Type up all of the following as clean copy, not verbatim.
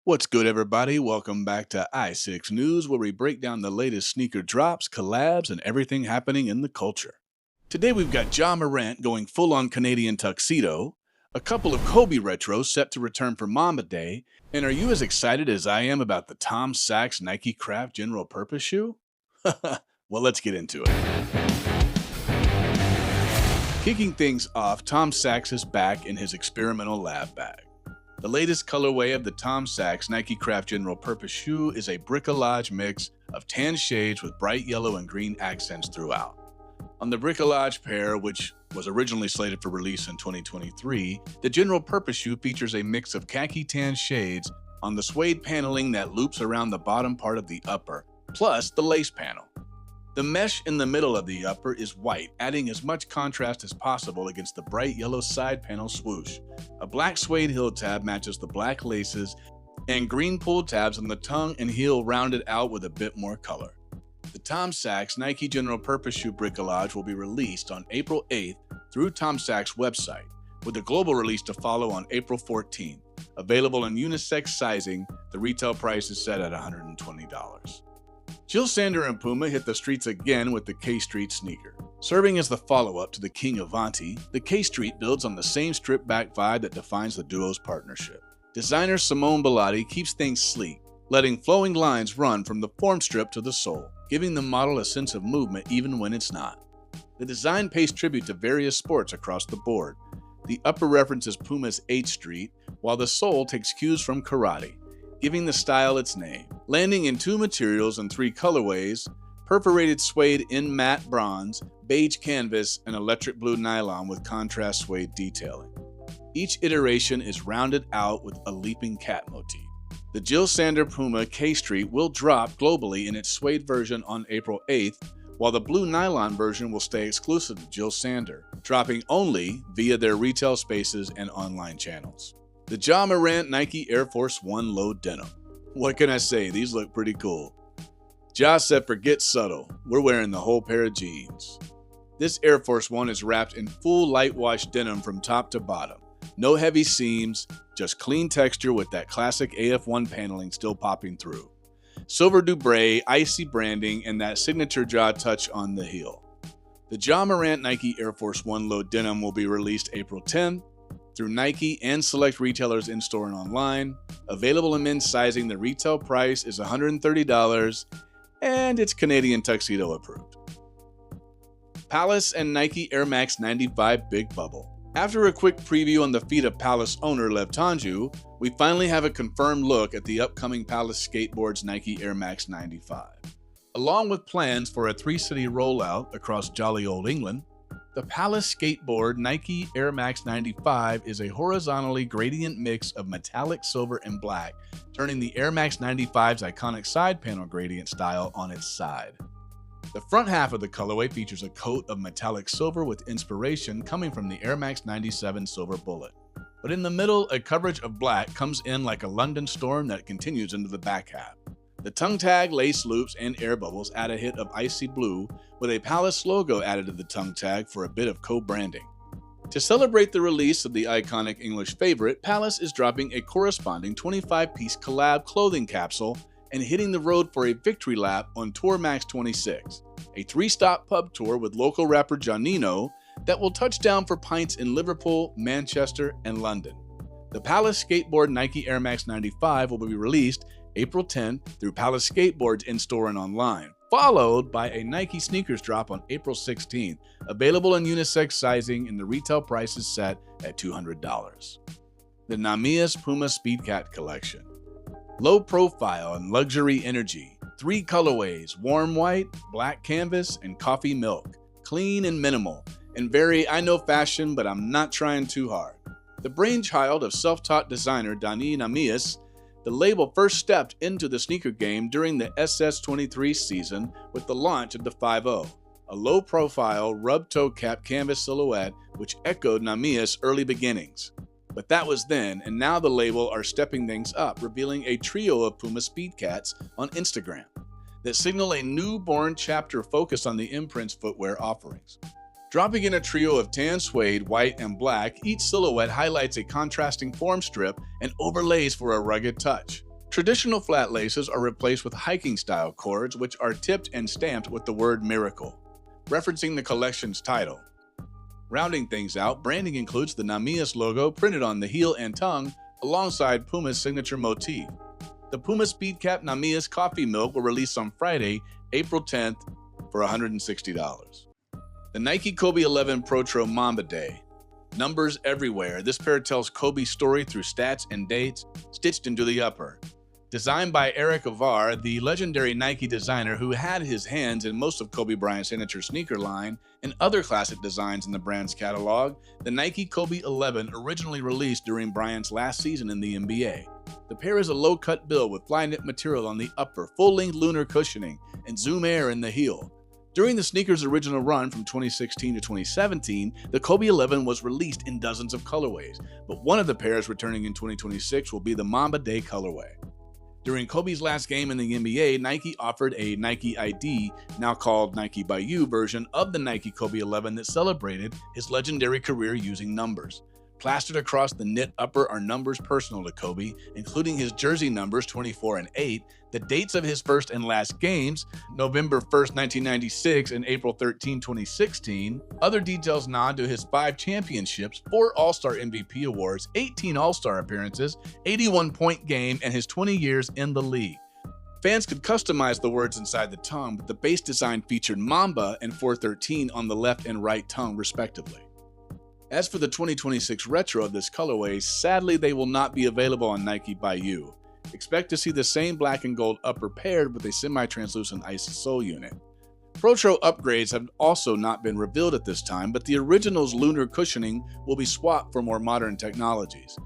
What's good, everybody? Welcome back to i6 News, where we break down the latest sneaker drops, collabs, and everything happening in the culture. Today, we've got Morant going full on Canadian tuxedo, a couple of Kobe retros set to return for Mamba Day, and are you as excited as I am about the Sachs NikeCraft general purpose shoe? Well, let's get into it. Kicking things off, Sachs is back in his experimental lab bag. The latest colorway of the Sachs NikeCraft general purpose shoe is a Bricolage mix of tan shades with bright yellow and green accents throughout. On the Bricolage pair, which was originally slated for release in 2023, the general purpose shoe features a mix of khaki tan shades on the suede paneling that loops around the bottom part of the upper, plus the lace panel. The mesh in the middle of the upper is white, adding as much contrast as possible against the bright yellow side panel swoosh. A black suede heel tab matches the black laces, and green pull tabs on the tongue and heel rounded out with a bit more color. The Sachs Nike General Purpose Shoe Bricolage will be released on April 8th through Sachs' website, with a global release to follow on April 14th. Available in unisex sizing, the retail price is set at $120. Jil Sander and Puma hit the streets again with the K-Street sneaker. Serving as the follow-up to the King Avanti, the K-Street builds on the same stripped-back vibe that defines the duo's partnership. Designer Simone Bellotti keeps things sleek, letting flowing lines run from the form strip to the sole, giving the model a sense of movement even when it's not. The design pays tribute to various sports across the board. The upper references Puma's H Street, while the sole takes cues from karate, giving the style its name. Landing in 2 materials and 3 colorways: perforated suede in matte bronze, beige canvas, and electric blue nylon with contrast suede detailing. Each iteration is rounded out with a leaping cat motif. The Jil Sander Puma K-Street will drop globally in its suede version on April 8th, while the blue nylon version will stay exclusive to Jil Sander, dropping only via their retail spaces and online channels. The Morant Nike Air Force One Low Denim. What can I say? These look pretty cool. Ja said, "Forget subtle. We're wearing the whole pair of jeans." This Air Force One is wrapped in full light wash denim from top to bottom. No heavy seams, just clean texture with that classic AF1 paneling still popping through. Silver Dubré, icy branding, and that signature Ja touch on the heel. The Morant Nike Air Force One Low Denim will be released April 10th. Through Nike and select retailers in-store and online. Available in men's sizing, the retail price is $130, and it's Canadian tuxedo approved. Palace and Nike Air Max 95 Big Bubble. After a quick preview on the feet of Palace owner Lev Tanju, we finally have a confirmed look at the upcoming Palace Skateboards Nike Air Max 95. Along with plans for a 3-city rollout across jolly old England, the Palace Skateboard Nike Air Max 95 is a horizontally gradient mix of metallic silver and black, turning the Air Max 95's iconic side panel gradient style on its side. The front half of the colorway features a coat of metallic silver with inspiration coming from the Air Max 97 Silver Bullet. But in the middle, a coverage of black comes in like a London storm that continues into the back half. The tongue tag, lace loops, and air bubbles add a hit of icy blue, with a Palace logo added to the tongue tag for a bit of co-branding. To celebrate the release of the iconic English favorite, Palace is dropping a corresponding 25-piece collab clothing capsule and hitting the road for a victory lap on Tour Max 26, a 3-stop pub tour with local rapper Giannino that will touch down for pints in Liverpool, Manchester, and London. The Palace Skateboard Nike Air Max 95 will be released April 10th through Palace Skateboards in-store and online, followed by a Nike sneakers drop on April 16th, available in unisex sizing, and the retail price is set at $200. The Nahmias Puma Speedcat Collection. Low profile and luxury energy. 3 colorways: warm white, black canvas, and coffee milk. Clean and minimal, and very I know fashion, but I'm not trying too hard. The brainchild of self-taught designer Nahmias, the label first stepped into the sneaker game during the SS23 season with the launch of the 5.0, a low-profile rub-toe cap canvas silhouette which echoed Nahmias' early beginnings. But that was then, and now the label are stepping things up, revealing a trio of Puma Speedcats on Instagram that signal a newborn chapter focused on the imprint's footwear offerings. Dropping in a trio of tan suede, white, and black, each silhouette highlights a contrasting form strip and overlays for a rugged touch. Traditional flat laces are replaced with hiking-style cords, which are tipped and stamped with the word Miracle, referencing the collection's title. Rounding things out, branding includes the Nahmias logo printed on the heel and tongue, alongside Puma's signature motif. The Puma Speedcat Nahmias Coffee Milk will release on Friday, April 10th for $160. The Nike Kobe 11 Protro Mamba Day. Numbers everywhere, this pair tells Kobe's story through stats and dates, stitched into the upper. Designed by Eric Avar, the legendary Nike designer who had his hands in most of Kobe Bryant's signature sneaker line and other classic designs in the brand's catalog, the Nike Kobe 11 originally released during Bryant's last season in the NBA. The pair is a low-cut build with fly-knit material on the upper, full-length lunar cushioning, and Zoom Air in the heel. During the sneaker's original run from 2016 to 2017, the Kobe 11 was released in dozens of colorways, but one of the pairs returning in 2026 will be the Mamba Day colorway. During Kobe's last game in the NBA, Nike offered a Nike ID, now called Nike by You, version of the Nike Kobe 11 that celebrated his legendary career using numbers. Plastered across the knit upper are numbers personal to Kobe, including his jersey numbers 24 and 8, the dates of his first and last games, November 1st, 1996 and April 13, 2016. Other details nod to his 5 championships, 4 All-Star MVP awards, 18 All-Star appearances, 81-point game, and his 20 years in the league. Fans could customize the words inside the tongue, but the base design featured Mamba and 413 on the left and right tongue, respectively. As for the 2026 retro of this colorway, sadly they will not be available on Nike by You. Expect to see the same black and gold upper paired with a semi-translucent ice sole unit. Protro upgrades have also not been revealed at this time, but the original's lunar cushioning will be swapped for more modern technologies.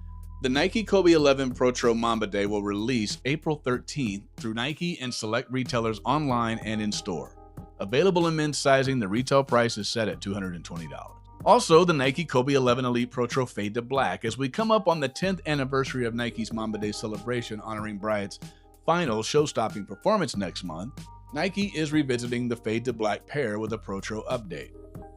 The Nike Kobe 11 Protro Mamba Day will release April 13th through Nike and select retailers online and in-store. Available in men's sizing, the retail price is set at $220. Also, the Nike Kobe 11 Elite Protro Fade to Black. As we come up on the 10th anniversary of Nike's Mamba Day celebration honoring Bryant's final show-stopping performance next month, Nike is revisiting the Fade to Black pair with a Protro update.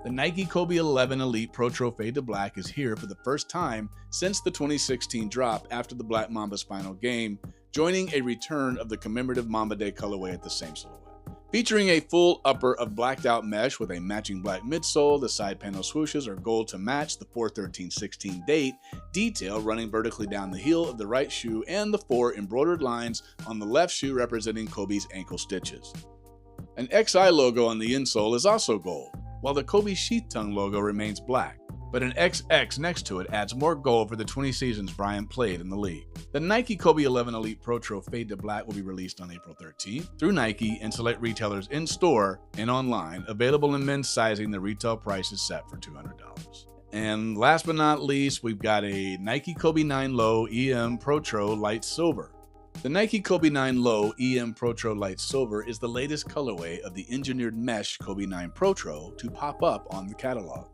The Nike Kobe 11 Elite Protro Fade to Black is here for the first time since the 2016 drop after the Black Mamba's final game, joining a return of the commemorative Mamba Day colorway at the same silhouette. Featuring a full upper of blacked out mesh with a matching black midsole, the side panel swooshes are gold to match the 4/13/16 date detail running vertically down the heel of the right shoe and the 4 embroidered lines on the left shoe representing Kobe's ankle stitches. An XI logo on the insole is also gold, while the Kobe sheath tongue logo remains black, but an XX next to it adds more gold for the 20 seasons Bryant played in the league. The Nike Kobe 11 Elite Protro Fade to Black will be released on April 13th through Nike and select retailers in-store and online. Available in men's sizing, the retail price is set for $200. And last but not least, we've got a Nike Kobe 9 Low EM Protro Light Silver. The Nike Kobe 9 Low EM Protro Light Silver is the latest colorway of the engineered mesh Kobe 9 Protro to pop up on the catalog.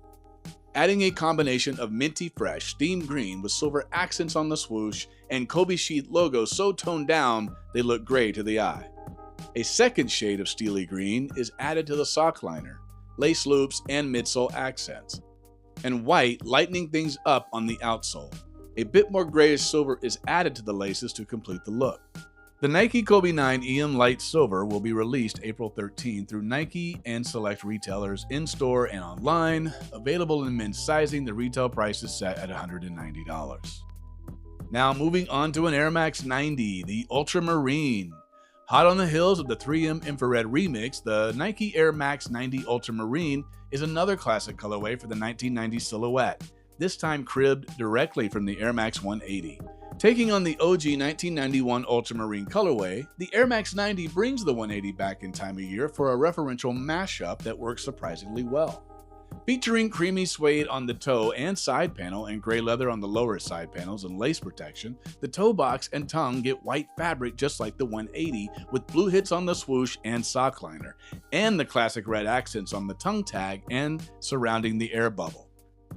Adding a combination of minty fresh steam green with silver accents on the swoosh and Kobe sheath logo so toned down they look gray to the eye. A second shade of steely green is added to the sock liner, lace loops, and midsole accents, and white lightening things up on the outsole. A bit more grayish silver is added to the laces to complete the look. The Nike Kobe 9 EM Light Silver will be released April 13 through Nike and select retailers in-store and online. Available in men's sizing, the retail price is set at $190. Now moving on to an Air Max 90, the Ultramarine. Hot on the heels of the 3M Infrared Remix, the Nike Air Max 90 Ultramarine is another classic colorway for the 1990 silhouette, this time cribbed directly from the Air Max 180. Taking on the OG 1991 Ultramarine colorway, the Air Max 90 brings the 180 back in time of year for a referential mashup that works surprisingly well. Featuring creamy suede on the toe and side panel and gray leather on the lower side panels and lace protection, the toe box and tongue get white fabric just like the 180 with blue hits on the swoosh and sock liner, and the classic red accents on the tongue tag and surrounding the air bubble.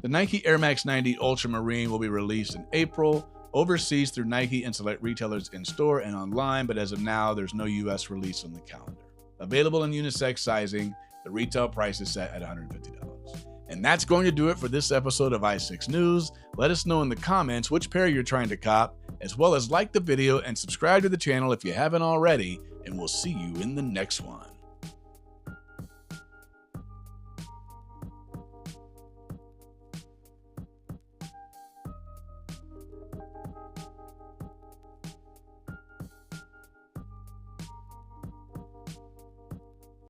The Nike Air Max 90 Ultramarine will be released in April, overseas through Nike and select retailers in-store and online, but as of now, there's no US release on the calendar. Available in unisex sizing, the retail price is set at $150. And that's going to do it for this episode of i6 News. Let us know in the comments which pair you're trying to cop, as well as like the video and subscribe to the channel if you haven't already, and we'll see you in the next one.